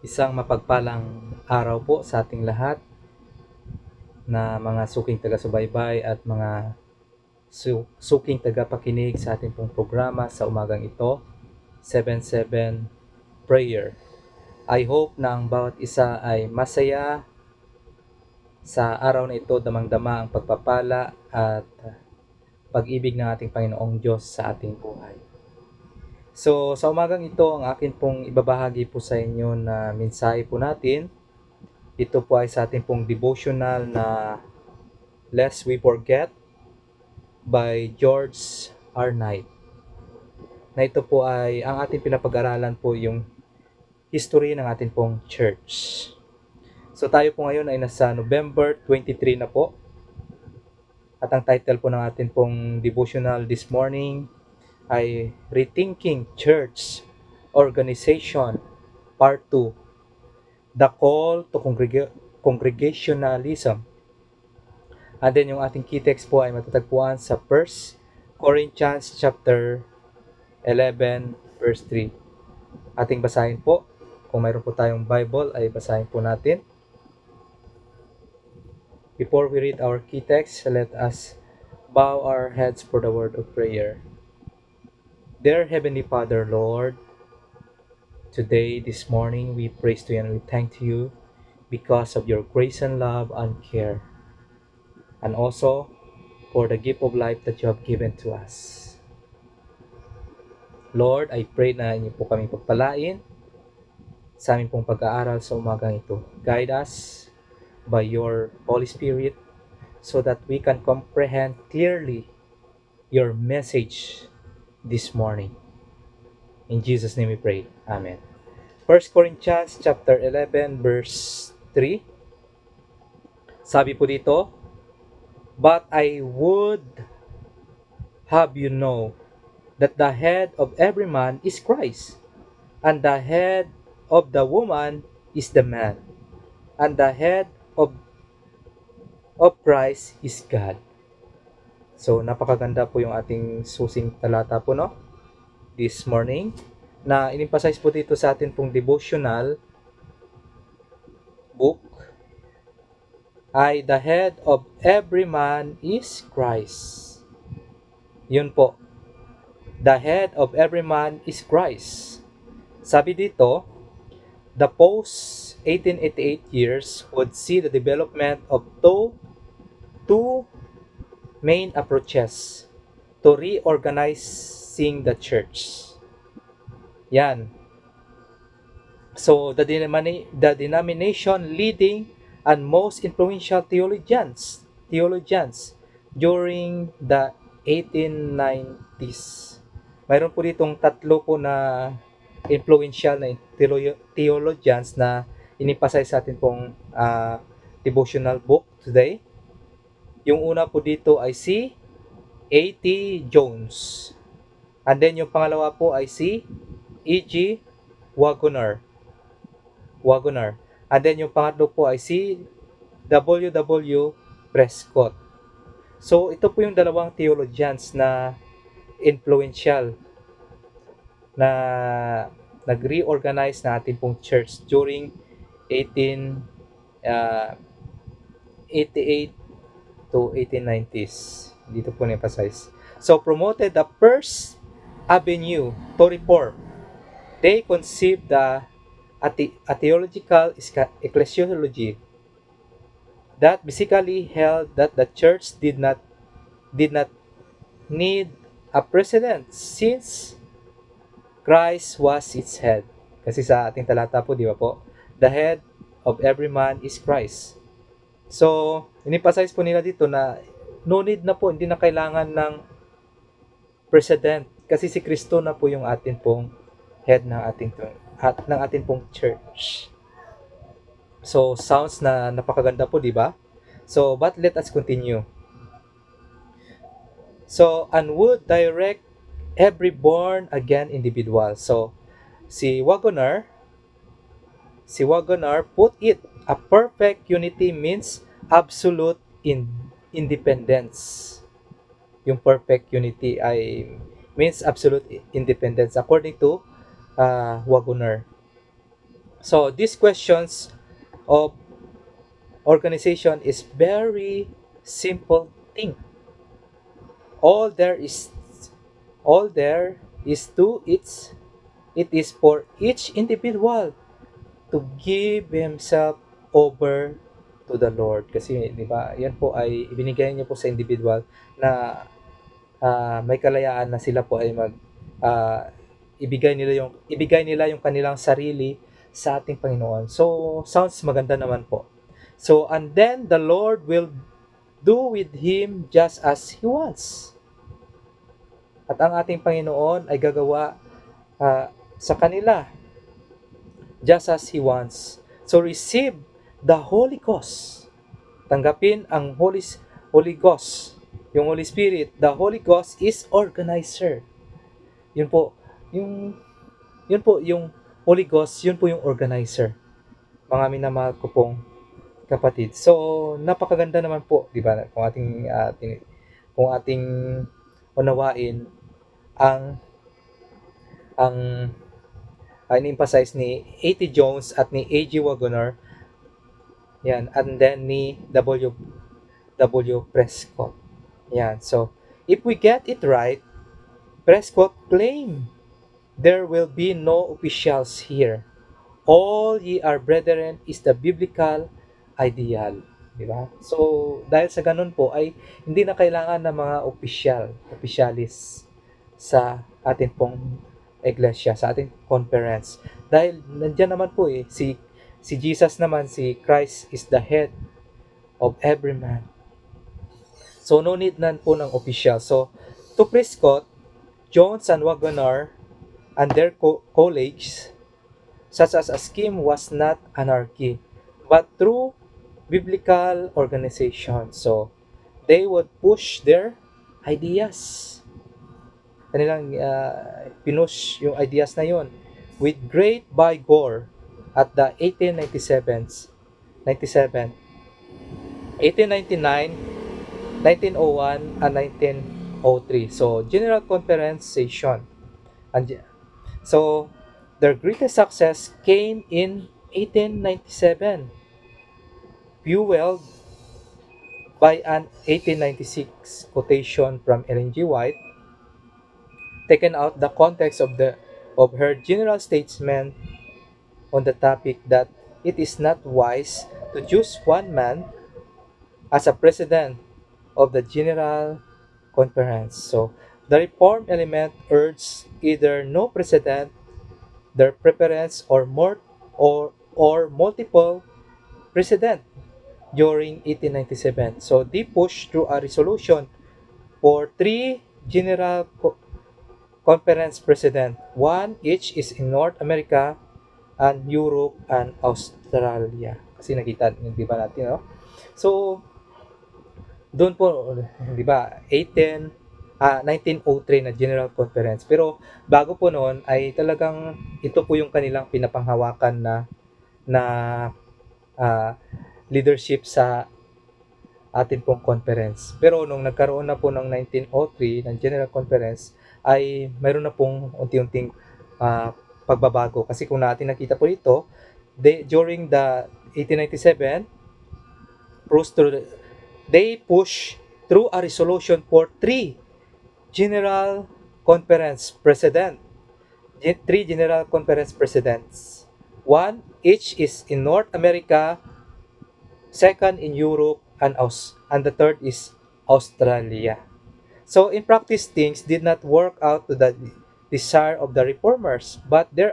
Isang mapagpalang araw po sa ating lahat na mga suking taga-subaybay at mga suking taga-pakinig sa ating pong programa sa umagang ito, 7-7 Prayer. I hope na ang bawat isa ay masaya sa araw na ito, damang-dama ang pagpapala at pag-ibig ng ating Panginoong Diyos sa ating buhay. So, sa umagang ito, ang akin pong ibabahagi po sa inyo na mensahe po natin. Ito po ay sa ating pong devotional na Lest We Forget by George R. Knight. Na ito po ay, ang ating pinapag-aralan po yung history ng ating pong church. So tayo po ngayon ay nasa November 23 na po. At ang title po ng ating pong devotional this morning ay Rethinking Church Organization Part 2. The Call to Congregationalism. And then yung ating key text po ay matatagpuan sa 1 Corinthians chapter 11 verse 3. Ating basahin po. Kung mayroon po tayong Bible ay basahin po natin. Before we read our key text, let us bow our heads for the word of prayer. Dear Heavenly Father, Lord, today, this morning, we praise to you and we thank you because of your grace and love and care. And also for the gift of life that you have given to us. Lord, I pray na inyo po kami pagpalain sa aming pong pag-aaral sa umagang ito. Guide us by your Holy Spirit so that we can comprehend clearly your message this morning. In Jesus' name we pray. Amen. 1 Corinthians chapter 11 verse 3. Sabi po dito, But I would have you know that the head of every man is Christ, and the head of the woman is the man, and the head of Christ is God. So, napakaganda po yung ating susing talata po, no? This morning, na in-emphasize po dito sa atin pong devotional book, ay the head of every man is Christ. Yun po. The head of every man is Christ. Sabi dito, the post-1888 years would see the development of two main approaches to reorganizing the church. Yan. So, the denomination leading and most influential theologians during the 1890s. Mayroon po ditong tatlo po na influential na theologians na inipasay sa atin pong devotional book today. Yung una po dito ay si A.T. Jones. And then yung pangalawa po ay si E.G. Waggoner. And then yung pangatlo po ay si W.W. Prescott. So ito po yung dalawang theologians na influential na nag-reorganize na ating pong church during 1888 to 1890s. Dito po na-emphasize. So promoted the first avenue to reform. They conceived a theological ecclesiology that basically held that the church did not need a president since Christ was its head. Kasi sa ating talata po, di ba po? The head of every man is Christ. So, in-emphasize po nila dito na no need na po, hindi na kailangan ng president. Kasi si Kristo na po yung atin pong head ng ating pong church. So, sounds na napakaganda po, di ba? So, but let us continue. So, and would direct every born again individual. So, si Waggoner put it, a perfect unity means absolute independence. Yung perfect unity ay means absolute independence according to Waggoner. So these questions of organization is very simple thing. All there is all there is to it is for each individual to give himself over to the Lord. Kasi, di ba, yan po ay ibinigay niya po sa individual na may kalayaan na sila po ay ah, ibigay nila yung kanilang sarili sa ating Panginoon. So, sounds maganda naman po. So, and then the Lord will do with him just as he wants. At ang ating Panginoon ay gagawa sa kanila just as He wants. So receive the Holy Ghost. Tanggapin ang Holy Ghost. Yung Holy Spirit. The Holy Ghost is organizer. Yun po. Yung Holy Ghost, yun po yung organizer. Mga minamahal ko pong kapatid. So, napakaganda naman po, di ba? Kung ating unawain ang in-emphasize ni A.T. Jones at ni A.G. Wagoner, yan, and then ni W. Prescott. Yan, so, if we get it right, Prescott claimed, there will be no officials here. All ye are brethren is the biblical ideal. Di ba? So, dahil sa ganun po, ay hindi na kailangan ng mga officialis sa atin pong iglesia, sa ating conference. Dahil nandiyan naman po si Jesus naman, si Christ is the head of every man. So, no need na po ng official. So, to Prescott, Jones and Wagoner and their colleagues, such as a scheme was not anarchy, but through biblical organization. So, they would push their ideas. Kanilang pinush yung ideas na yon with great vigor at the 1897, 1899, 1901, and 1903. So, General Conference session. And so, their greatest success came in 1897, fueled by an 1896 quotation from Ellen G. White, taken out the context of her general statement on the topic that it is not wise to choose one man as a president of the General Conference. So, the reform element urged either no president, their preference, or multiple president during 1897. So, they pushed through a resolution for 3 General Conference president. One each is in North America and Europe and Australia. Kasi nakita, di ba natin, no? So, doon po, di ba, 1903 na General Conference. Pero bago po noon ay talagang ito po yung kanilang pinapanghawakan na leadership sa atin pong conference. Pero nung nagkaroon na po ng 1903 ng General Conference ay mayroon na pong unti-unting pagbabago. Kasi kung natin nakita po ito, during the 1897, they push through a resolution for 3 General Conference President. 3 General Conference Presidents. One each is in North America, second in Europe, and the third is Australia. So in practice, things did not work out to the desire of the reformers, but their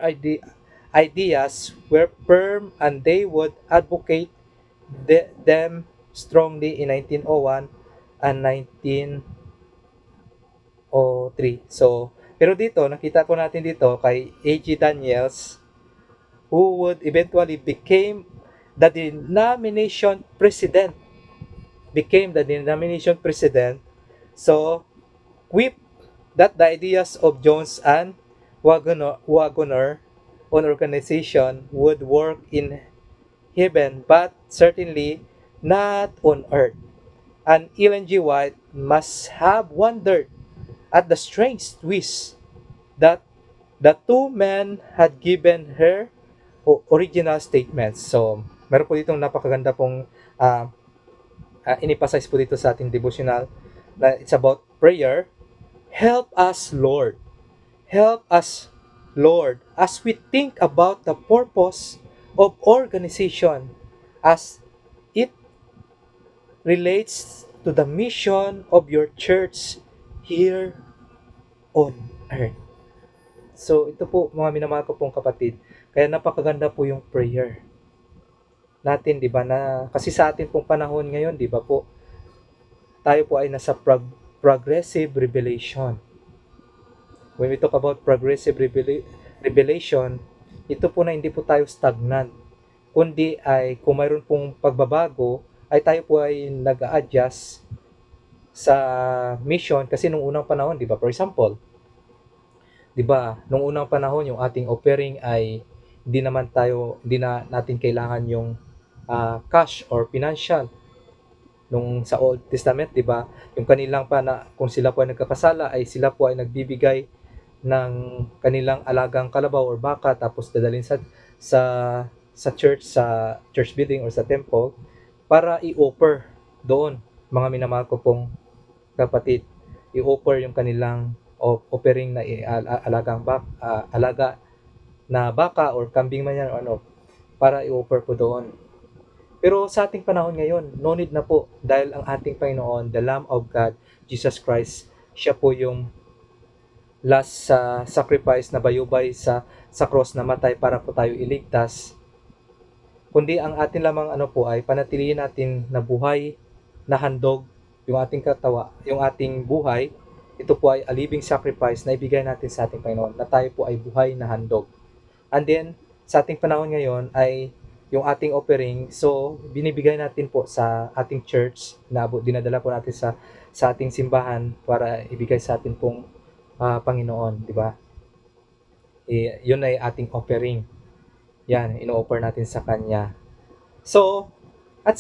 ideas were firm and they would advocate them strongly in 1901 and 1903. So, pero dito, nakita po natin dito kay A.G. Daniels, who would eventually became the denomination president. So, with that the ideas of Jones and Wagoner on organization would work in heaven, but certainly not on earth. And Ellen G. White must have wondered at the strange twist that the two men had given her original statements. So, meron po ditong napakaganda pong in-emphasize po dito sa ating devotional na it's about prayer. Help us, Lord. Help us, Lord, as we think about the purpose of organization as it relates to the mission of your church here on earth. So, ito po mga minamahal ko pong kapatid. Kaya napakaganda po yung prayer natin, di ba? Na, kasi sa atin pong panahon ngayon, di ba po, tayo po ay nasa progressive revelation. When we talk about progressive revelation, ito po na hindi po tayo stagnant. Kundi ay kung mayroon pong pagbabago, ay tayo po ay nag-a-adjust sa mission. Kasi nung unang panahon, di ba, for example, di ba, nung unang panahon, yung ating offering ay hindi na natin kailangan yung cash or financial. Nung sa Old Testament, di ba, yung kanilang kung sila po ay nagkakasala, ay sila po ay nagbibigay ng kanilang alagang kalabaw or baka, tapos dadalhin sa sa church building or sa temple para i-offer doon, mga minamahal ko pong kapatid, i-offer yung kanilang offering na alaga na baka or kambing man yan or ano, para i-offer po doon. Pero sa ating panahon ngayon, no need na po, dahil ang ating Panginoon, the Lamb of God, Jesus Christ, siya po yung last sacrifice na bayubay sa cross na matay para po tayo iligtas. Kundi ang atin lamang po ay panatilihin natin na buhay na handog yung ating yung ating buhay. Ito po ay a living sacrifice na ibigay natin sa ating Panginoon, na tayo po ay buhay na handog. And then, sa ating panahon ngayon ay yung ating offering, so binibigay natin po sa ating church, na dinadala po natin sa ating simbahan para ibigay sa atin pong Panginoon, di ba? Yun ay ating offering. Yan, ino-offer natin sa Kanya. So, at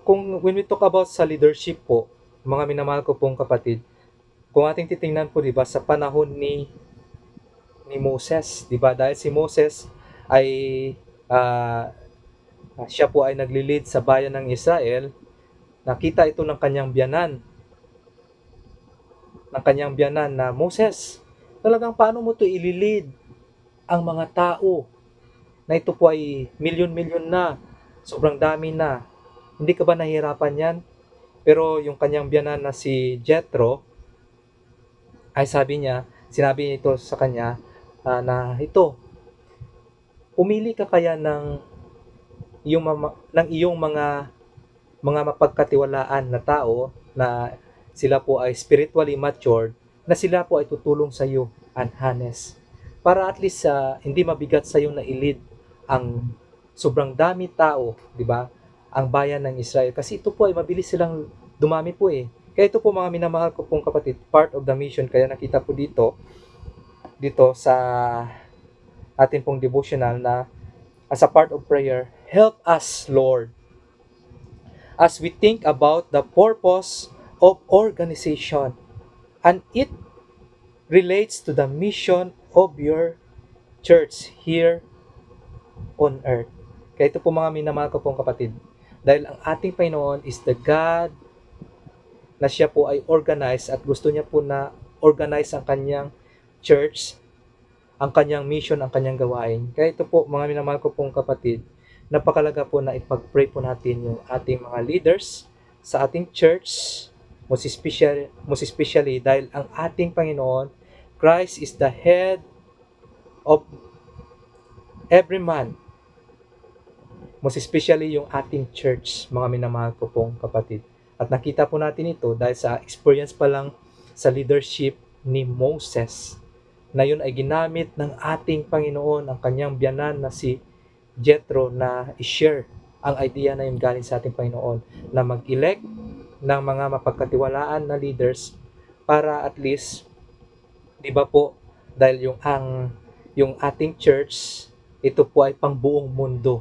when we talk about sa leadership po, mga minamahal ko pong kapatid, kung ating titingnan po, di ba, sa panahon ni Moses, di ba? Dahil si Moses ay siya po ay nagli-lead sa bayan ng Israel, nakita ito ng kanyang biyanan na, Moses, talagang paano mo to ililid ang mga tao na ito po ay milyon-milyon na, sobrang dami na, hindi ka ba nahihirapan yan? Pero yung kanyang biyanan na si Jethro ay sinabi nito sa kanya na ito, pumili ka kaya ng iyong mga mapagkatiwalaan na tao na sila po ay spiritually matured, na sila po ay tutulong sa iyo and honest, para at least hindi mabigat sa iyo na ilid ang sobrang dami tao, di ba? Ang bayan ng Israel, kasi ito po ay mabilis silang dumami po eh. Kaya ito po mga minamahal ko pong kapatid, part of the mission. Kaya nakita po dito sa ating pong devotional na as a part of prayer, help us, Lord, as we think about the purpose of organization and it relates to the mission of your church here on earth. Kaya ito po mga minamahal ko pong kapatid, dahil ang ating Panginoon is the God na siya po ay organized at gusto niya po na organize ang kanyang church, ang kanyang mission, ang kanyang gawain. Kaya ito po mga minamahal ko pong kapatid, napakalaga po na ipag-pray po natin yung ating mga leaders sa ating church, most especially dahil ang ating Panginoon, Christ is the head of every man, most especially yung ating church, mga minamahal ko pong kapatid. At nakita po natin ito dahil sa experience pa lang sa leadership ni Moses, na yun ay ginamit ng ating Panginoon, ang kanyang biyanan na si Jethro, na i-share ang idea na yun galing sa ating Panginoon, na mag-elect ng mga mapagkatiwalaan na leaders para at least, di ba po, dahil yung ating church, ito po ay pangbuong mundo.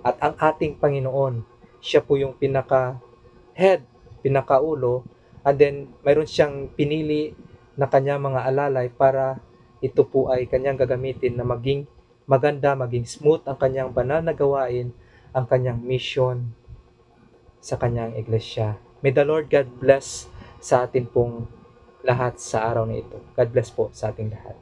At ang ating Panginoon, siya po yung pinaka-head, pinaka-ulo, and then mayroon siyang pinili na kanyang mga alalay para ito po ay kanyang gagamitin na maging maganda, maging smooth ang kanyang banal na gawain, ang kanyang mission sa kanyang iglesia. May the Lord God bless sa atin pong lahat sa araw na ito. God bless po sa ating lahat.